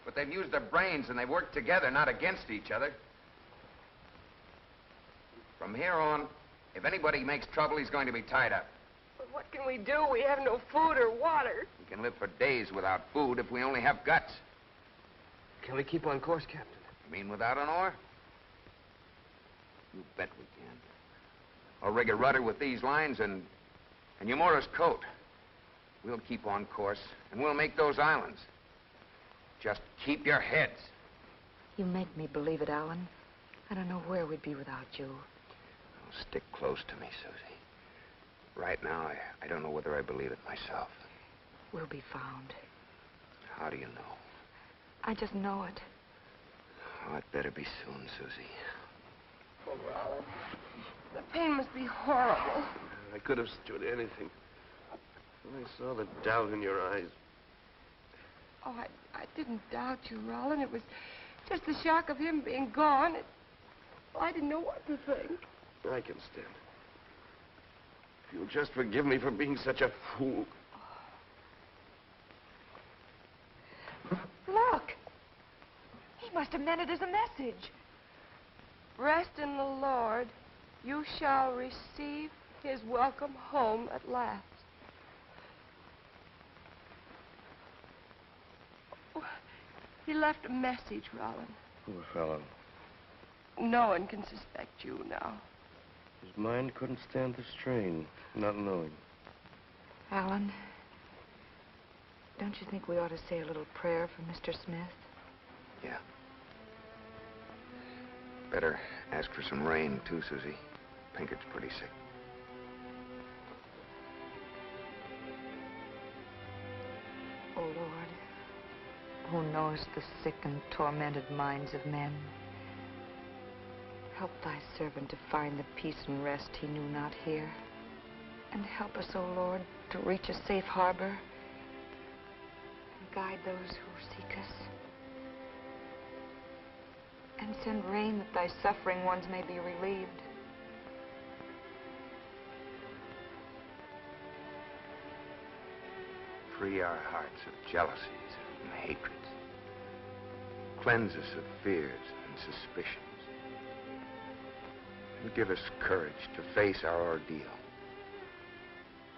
Speaker 5: But they've used their brains and they've worked together, not against each other. From here on, if anybody makes trouble, he's going to be tied up.
Speaker 7: But what can we do? We have no food or water.
Speaker 5: We can live for days without food if we only have guts.
Speaker 11: Can we keep on course, Captain?
Speaker 5: You mean without an oar? You bet we can. I'll rig a rudder with these lines and Yamura's coat. We'll keep on course, and we'll make those islands. Just keep your heads.
Speaker 6: You make me believe it, Alan. I don't know where we'd be without you.
Speaker 5: Well, stick close to me, Susie. Right now, I don't know whether I believe it myself.
Speaker 6: We'll be found.
Speaker 5: How do you know?
Speaker 6: I just know it.
Speaker 5: Oh, it better be soon, Susie.
Speaker 7: Oh, Rollin, the pain must be horrible.
Speaker 11: I could have stood anything. I saw the doubt in your eyes.
Speaker 7: Oh, I didn't doubt you, Rollin. It was just the shock of him being gone. I didn't know what to think.
Speaker 11: I can stand it. If you'll just forgive me for being such a fool.
Speaker 6: Look! He must have meant it as a message.
Speaker 7: Rest in the Lord. You shall receive his welcome home at last. Oh, he left a message, Rollin.
Speaker 11: Poor fellow.
Speaker 7: No one can suspect you now.
Speaker 12: His mind couldn't stand the strain, not knowing.
Speaker 6: Alan, don't you think we ought to say a little prayer for Mr. Smith?
Speaker 5: Yeah. Better ask for some rain, too, Susie. Pinkert's pretty sick.
Speaker 6: Oh, Lord, who knows the sick and tormented minds of men, help thy servant to find the peace and rest he knew not here. And help us, O Lord, to reach a safe harbor and guide those who seek us. And send rain that thy suffering ones may be relieved.
Speaker 5: Free our hearts of jealousies and hatreds. Cleanse us of fears and suspicions. And give us courage to face our ordeal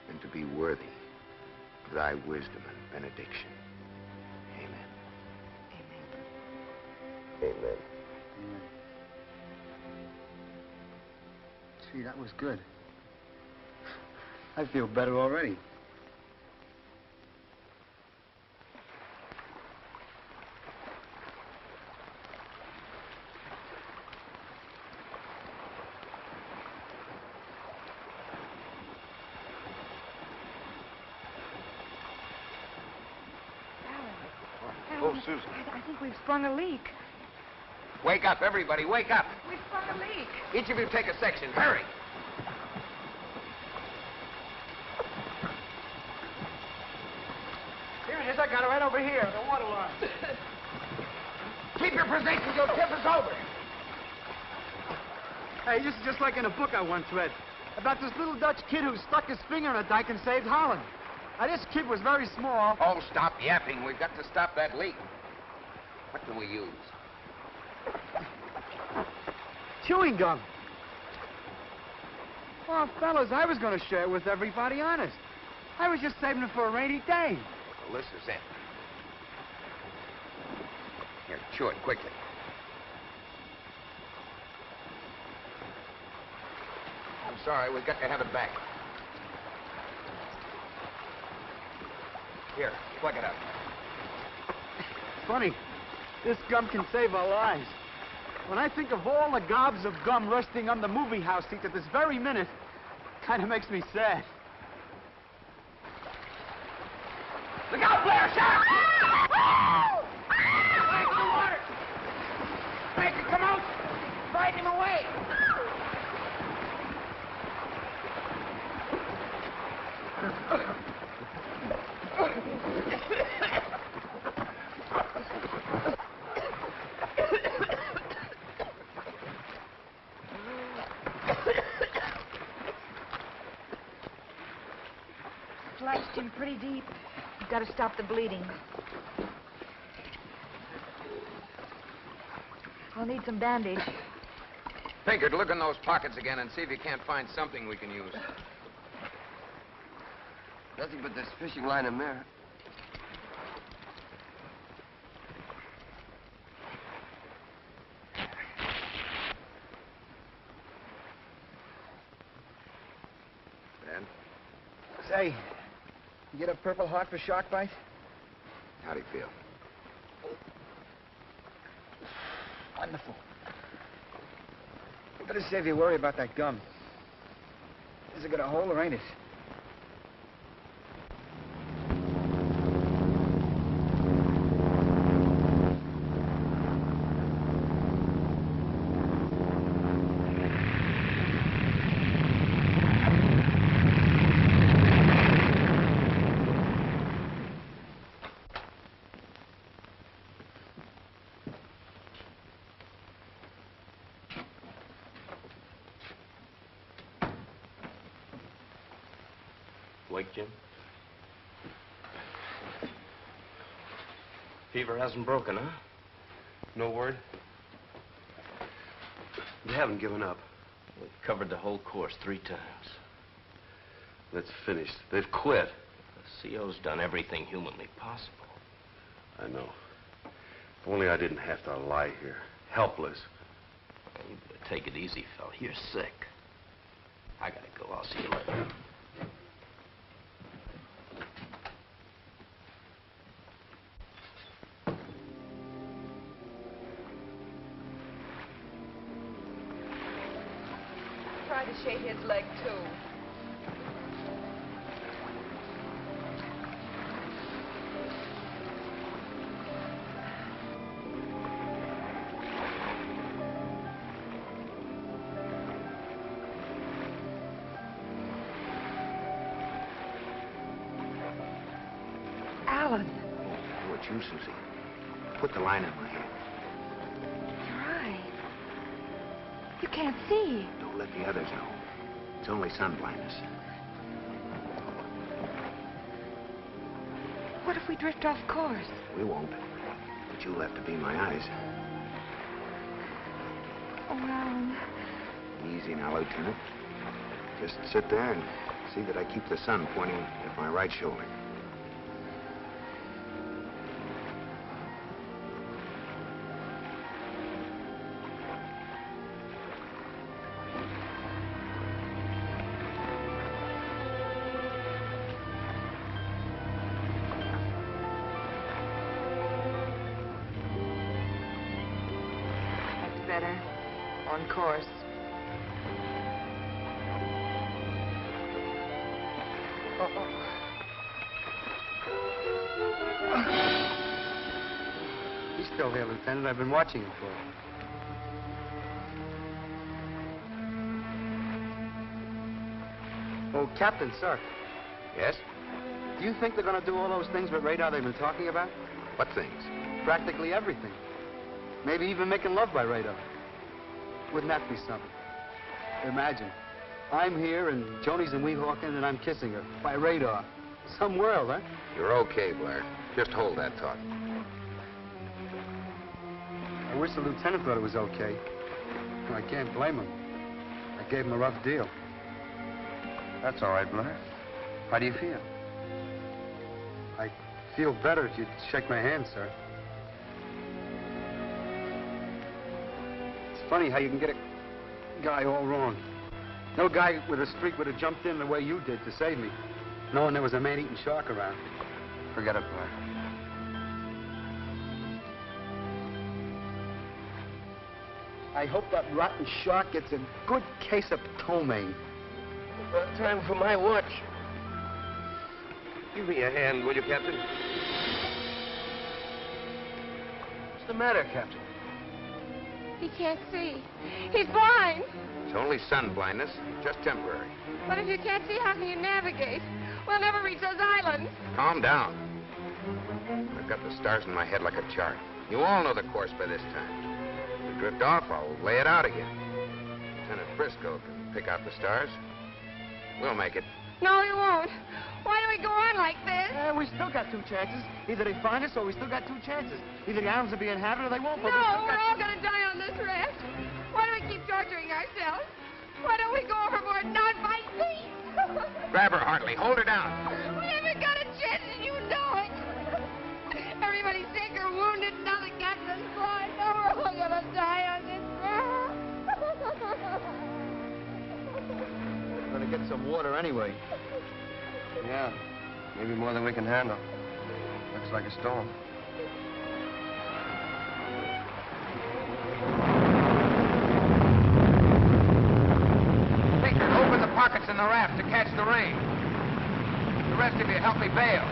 Speaker 5: and to be worthy of thy wisdom and benediction. Amen.
Speaker 6: Amen.
Speaker 5: Amen.
Speaker 8: Gee, that was good. I feel better already.
Speaker 5: Oh, Susan.
Speaker 6: I think we've sprung a leak.
Speaker 5: Wake up, everybody, wake up.
Speaker 6: We've sprung a leak.
Speaker 5: Each of you take a section. Hurry.
Speaker 4: Here it is. I got it right over here, the water line.
Speaker 5: Keep your positions, you'll tip us over.
Speaker 8: Hey, this is just like in a book I once read about this little Dutch kid who stuck his finger in a dike and saved Holland. Now, this kid was very small.
Speaker 5: Oh, stop yapping. We've got to stop that leak. What can we use?
Speaker 8: Chewing gum. Oh, fellas, I was going to share it with everybody, honest. I was just saving it for a rainy day.
Speaker 5: Well, this is it. Here, chew it quickly. I'm sorry, we've got to have it back. Here, plug it up.
Speaker 8: Funny, this gum can save our lives. When I think of all the gobs of gum resting on the movie house seat at this very minute, kind of makes me sad.
Speaker 5: Look out, Blair! Shark! Where's the water? Make it come out! Frighten him away!
Speaker 6: Slashed him pretty deep. You've got to stop the bleeding. I'll need some bandage.
Speaker 5: Pinkert, look in those pockets again and see if you can't find something we can use.
Speaker 12: Nothing but this fishing line and mirror.
Speaker 5: Ben?
Speaker 8: Say, you get a Purple Heart for shark bite?
Speaker 5: How do you feel?
Speaker 8: Wonderful. You better save your worry about that gum. Is it got a hole or ain't it?
Speaker 9: Wake, Jim? Fever hasn't broken, huh?
Speaker 2: No word? You haven't given up.
Speaker 9: We've covered the whole course 3 times.
Speaker 2: That's finished. They've quit.
Speaker 9: The CO's done everything humanly possible.
Speaker 2: I know. If only I didn't have to lie here. Helpless.
Speaker 9: You better take it easy, fella. You're sick.
Speaker 5: I gotta go. I'll see you later.
Speaker 7: Try to shave his leg, too.
Speaker 6: Alan.
Speaker 5: Oh, it's you, Susie. Put the line in my hand.
Speaker 6: Your eye. You can't see.
Speaker 5: Don't let the others know. It's only sun blindness.
Speaker 6: What if we drift off course?
Speaker 5: We won't. But you'll have to be my eyes.
Speaker 6: Oh, Alan.
Speaker 5: Easy now, Lieutenant. Just sit there and see that I keep the sun pointing at my right shoulder.
Speaker 6: Better. On course.
Speaker 8: He's still there, Lieutenant. I've been watching him for it. Oh, Captain, sir.
Speaker 5: Yes?
Speaker 8: Do you think they're going to do all those things with radar they've been talking about?
Speaker 5: What things?
Speaker 8: Practically everything. Maybe even making love by radar. Wouldn't that be something? Imagine. I'm here, and Joni's in Weehawken, and I'm kissing her. By radar. Some world, huh?
Speaker 5: You're okay, Blair. Just hold that thought.
Speaker 8: I wish the lieutenant thought it was okay. Well, I can't blame him. I gave him a rough deal.
Speaker 12: That's all right, Blair. How do you feel?
Speaker 8: I feel better if you'd shake my hand, sir. It's funny how you can get a guy all wrong. No guy with a streak would have jumped in the way you did to save me, knowing there was a man-eating shark around.
Speaker 12: Forget it, Blair.
Speaker 8: I hope that rotten shark gets a good case of ptomaine.
Speaker 12: Time for my watch. Give me a hand, will you, Captain? What's the matter, Captain?
Speaker 7: He can't see. He's blind.
Speaker 5: It's only sun blindness, just temporary.
Speaker 7: But if you can't see, how can you navigate? We'll never reach those islands.
Speaker 5: Calm down. I've got the stars in my head like a chart. You all know the course by this time. If we drift off, I'll lay it out again. Lieutenant Briscoe can pick out the stars. We'll make it.
Speaker 7: No, he won't. Why do we go on like this?
Speaker 8: We still got two chances. Either they find us or we still got two chances. Either the islands will be inhabited or they won't.
Speaker 7: No, we're all going to die on this raft. Why do we keep torturing ourselves? Why don't we go overboard and not fight peace?
Speaker 5: Grab her, Hartley. Hold her down.
Speaker 7: We haven't got a chance and you know it. Everybody's sick or wounded. Now the captain's blind. Now we're all going to die on this raft.
Speaker 12: We're gonna get some water anyway. Yeah, maybe more than we can handle. Looks like a storm.
Speaker 5: Pinkert, open the pockets in the raft to catch the rain. The rest of you help me bail.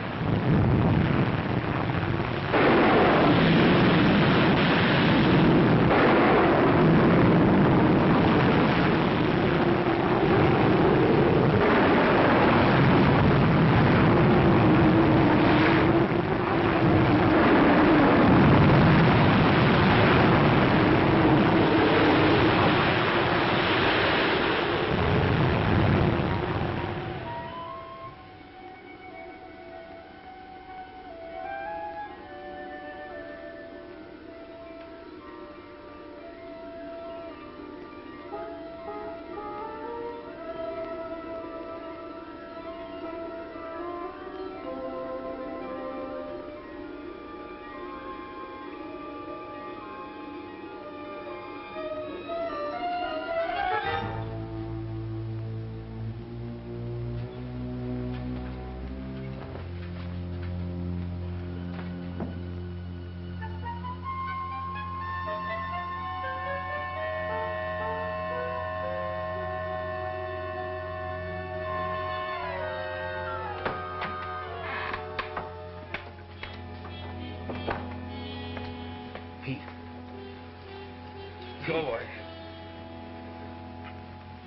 Speaker 5: Go away.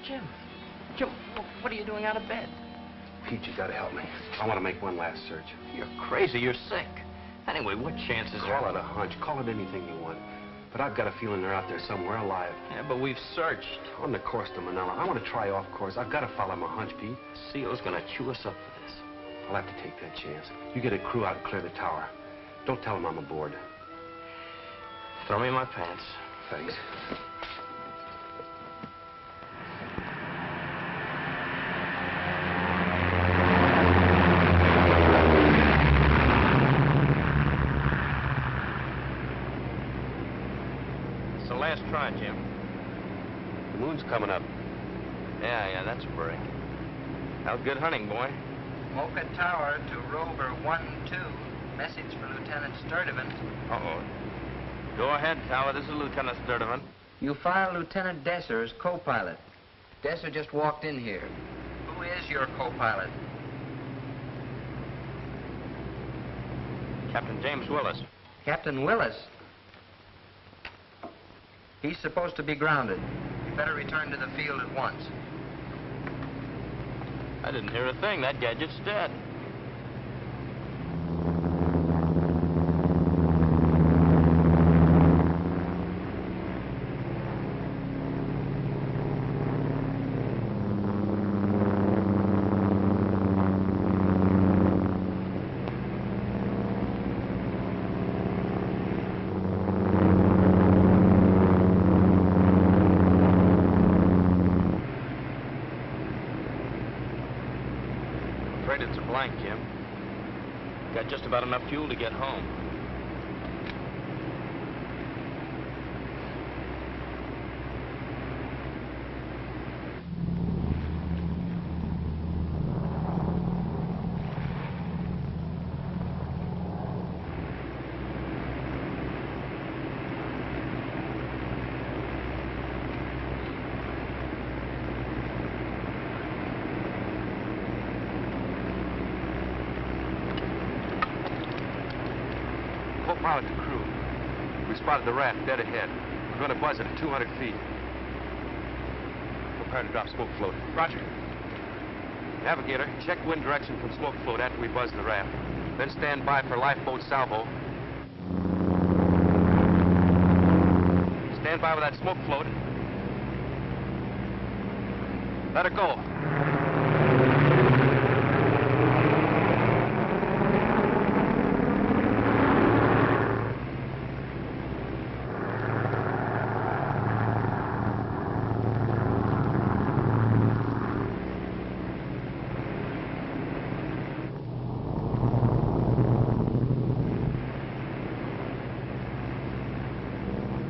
Speaker 4: Jim, what are you doing out of bed?
Speaker 2: Pete, you gotta help me. I want to make one last search.
Speaker 4: You're crazy. You're sick. Anyway, what chances are...
Speaker 2: Call it a hunch. Call it anything you want. But I've got a feeling they're out there somewhere alive.
Speaker 4: Yeah, but we've searched.
Speaker 2: On the course to Manila. I want to try off course. I've got to follow my hunch, Pete.
Speaker 4: Seal's gonna chew us up for this.
Speaker 2: I'll have to take that chance. You get a crew out and clear the tower. Don't tell them I'm aboard.
Speaker 4: Throw me my pants.
Speaker 2: Thanks.
Speaker 4: It's the last try, Jim.
Speaker 2: The moon's coming up.
Speaker 4: Yeah, that's a break. How's good hunting, boy?
Speaker 13: Mocha Tower to Rover 1-2. Message for Lieutenant Sturdivant.
Speaker 4: Uh-oh. Go ahead, Tower. This is Lieutenant Sturdivant.
Speaker 13: You file Lieutenant Desser as co-pilot. Desser just walked in here. Who is your co-pilot?
Speaker 4: Captain James Willis.
Speaker 13: Captain Willis? He's supposed to be grounded. You better return to the field at once.
Speaker 4: I didn't hear a thing. That gadget's dead. It's a blank, Jim. Got just about enough fuel to get home.
Speaker 2: Co-pilot to crew. We spotted the raft dead ahead. We're going to buzz it at 200 feet. Prepare to drop smoke float. Roger. Navigator, check wind direction from smoke float after we buzz the raft. Then stand by for lifeboat salvo. Stand by with that smoke float. Let her go.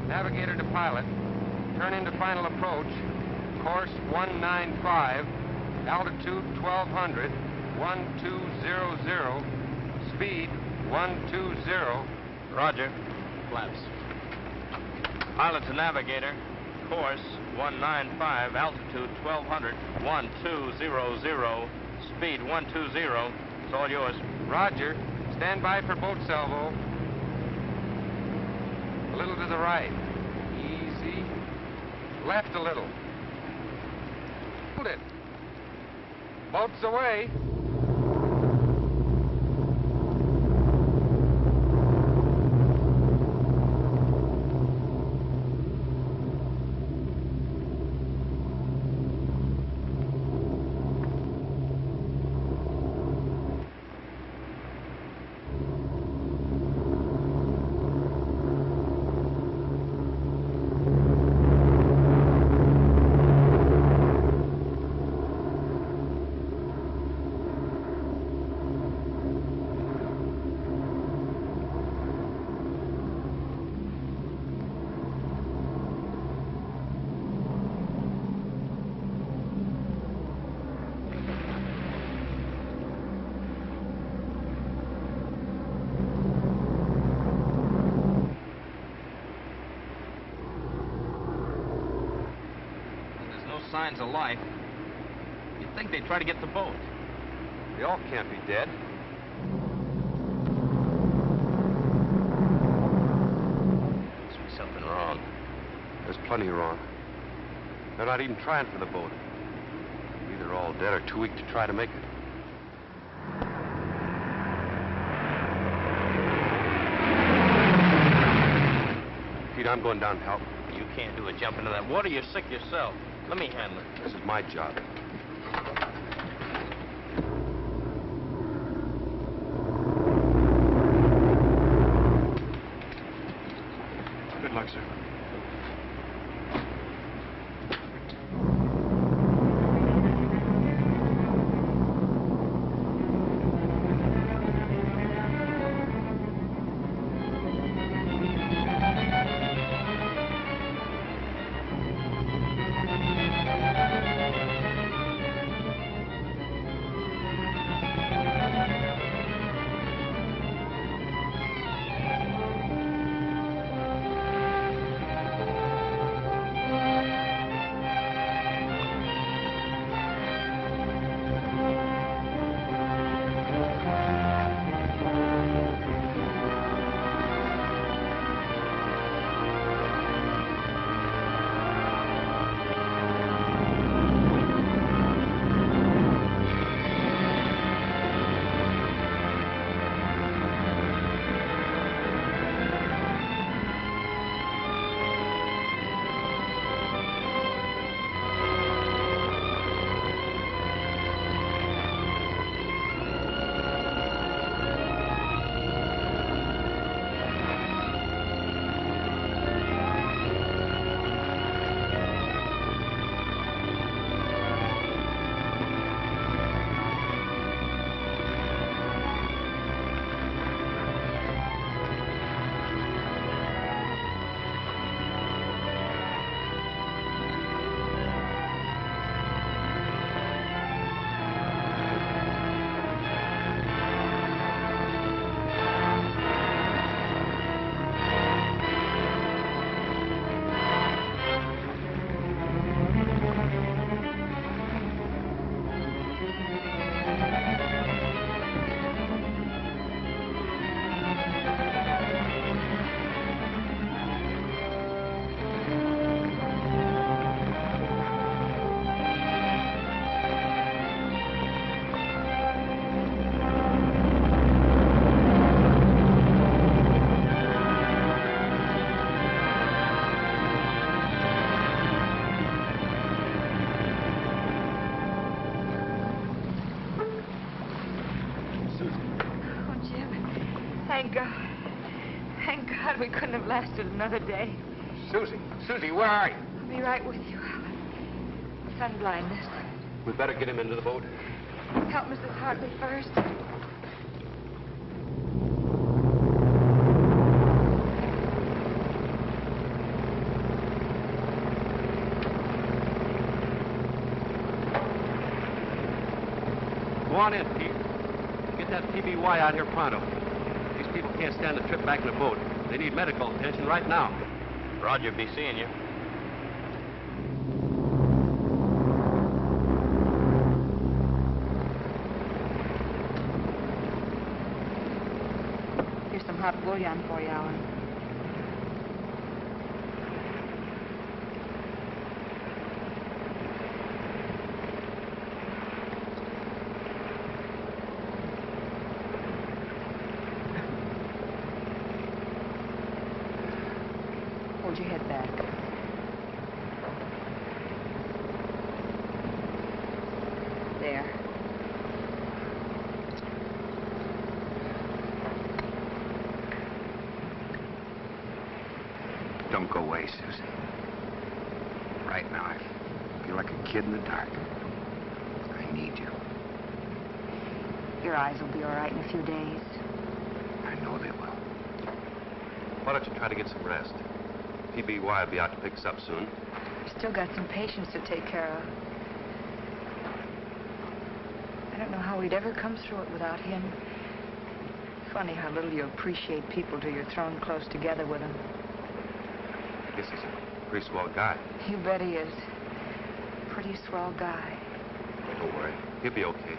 Speaker 2: Navigator to pilot. Turn into final approach. Course 195. Altitude 1200. 1200. Speed 120.
Speaker 4: Roger. Flaps. Pilot to navigator. Course 195. Altitude 1200. 1200. Speed 120. It's all yours.
Speaker 2: Roger. Stand by for boat salvo. A little to the right. Easy. Left a little. Hold it. Boat's away.
Speaker 4: Signs of life. You'd think they'd try to get the boat.
Speaker 2: They all can't be dead.
Speaker 4: Must be something wrong.
Speaker 2: There's plenty wrong. They're not even trying for the boat. Either all dead or too weak to try to make it. Pete, I'm going down to help.
Speaker 14: You can't do a jump into that water. You're sick yourself. Let me handle it.
Speaker 2: This is my job. Good luck, sir.
Speaker 6: Thank God. Thank God we couldn't have lasted another day.
Speaker 5: Susie, where are you?
Speaker 6: I'll be right with you, Alan. Sun blindness.
Speaker 2: We better get him into the boat.
Speaker 6: Help Mrs. Hartley first.
Speaker 2: Go on in, Pete. Get that PBY out here pronto. These people can't stand the trip back in the boat. They need medical attention right now.
Speaker 14: Roger, be seeing you.
Speaker 6: Here's some hot bouillon for you, Alan. Hold your head back. There.
Speaker 5: Don't go away, Susie. Right now, I feel like a kid in the dark. I need you.
Speaker 6: Your eyes will be all right in a few days.
Speaker 5: I know they will.
Speaker 2: Why don't you try to get some rest? PBY will be out to pick us up soon.
Speaker 6: We've still got some patients to take care of. I don't know how we'd ever come through it without him. Funny how little you appreciate people till you're thrown close together with them.
Speaker 2: I guess he's a pretty swell guy.
Speaker 6: You bet he is. Pretty swell guy.
Speaker 2: Don't worry. He'll be okay.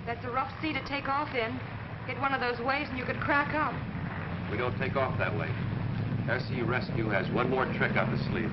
Speaker 6: That's a rough sea to take off in. Hit one of those waves and you could crack up.
Speaker 2: We don't take off that way. RC Rescue has one more trick up its sleeve.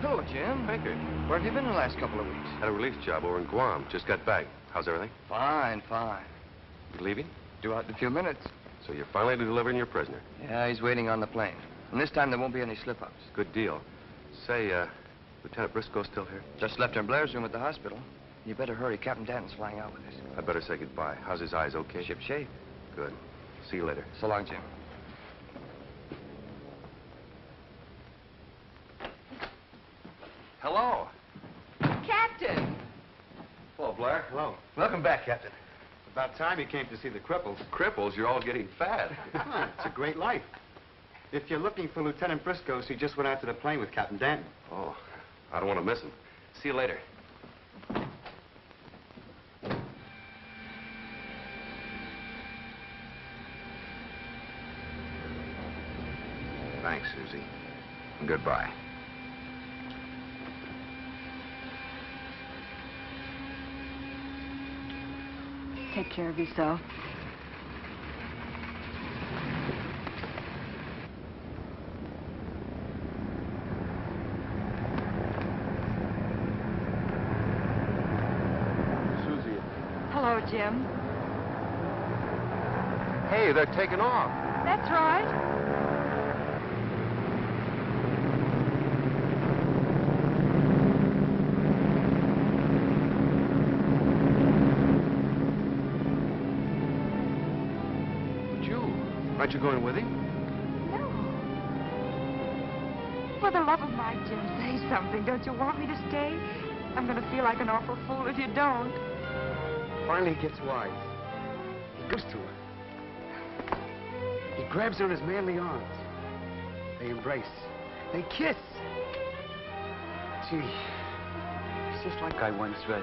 Speaker 12: Hello, Jim.
Speaker 2: Pinkert.
Speaker 12: Where have you been the last couple of weeks?
Speaker 2: Had a relief job over in Guam. Just got back. How's everything?
Speaker 12: Fine, fine.
Speaker 2: You leaving?
Speaker 12: Due out in a few minutes.
Speaker 2: So you're finally delivering your prisoner.
Speaker 12: Yeah, he's waiting on the plane. And this time there won't be any slip-ups.
Speaker 2: Good deal. Say, Lieutenant Briscoe still here?
Speaker 12: Just left her in Blair's room at the hospital. You better hurry. Captain Danton's flying out with us.
Speaker 2: I better say goodbye. How's his eyes, okay?
Speaker 12: Ship shape.
Speaker 2: Good. See you later.
Speaker 12: So long, Jim.
Speaker 2: Hello.
Speaker 7: Captain!
Speaker 2: Hello, Blair.
Speaker 8: Hello.
Speaker 12: Welcome back, Captain.
Speaker 8: About time you came to see the cripples.
Speaker 2: Cripples, you're all getting fat.
Speaker 8: It's a great life. If you're looking for Lieutenant Briscoe, he just went out to the plane with Captain Danton.
Speaker 2: Oh, I don't want to miss him. See you later.
Speaker 5: Thanks, Susie. And goodbye.
Speaker 6: Take care of yourself.
Speaker 2: Susie.
Speaker 6: Hello, Jim.
Speaker 2: Hey, they're taking off.
Speaker 6: That's right.
Speaker 2: Aren't you going with him?
Speaker 6: No. For the love of Mike, Jim, say something. Don't you want me to stay? I'm going to feel like an awful fool if you don't.
Speaker 8: Finally he gets wise. He goes to her. He grabs her in his manly arms. They embrace. They kiss. Gee, it's just like I once read.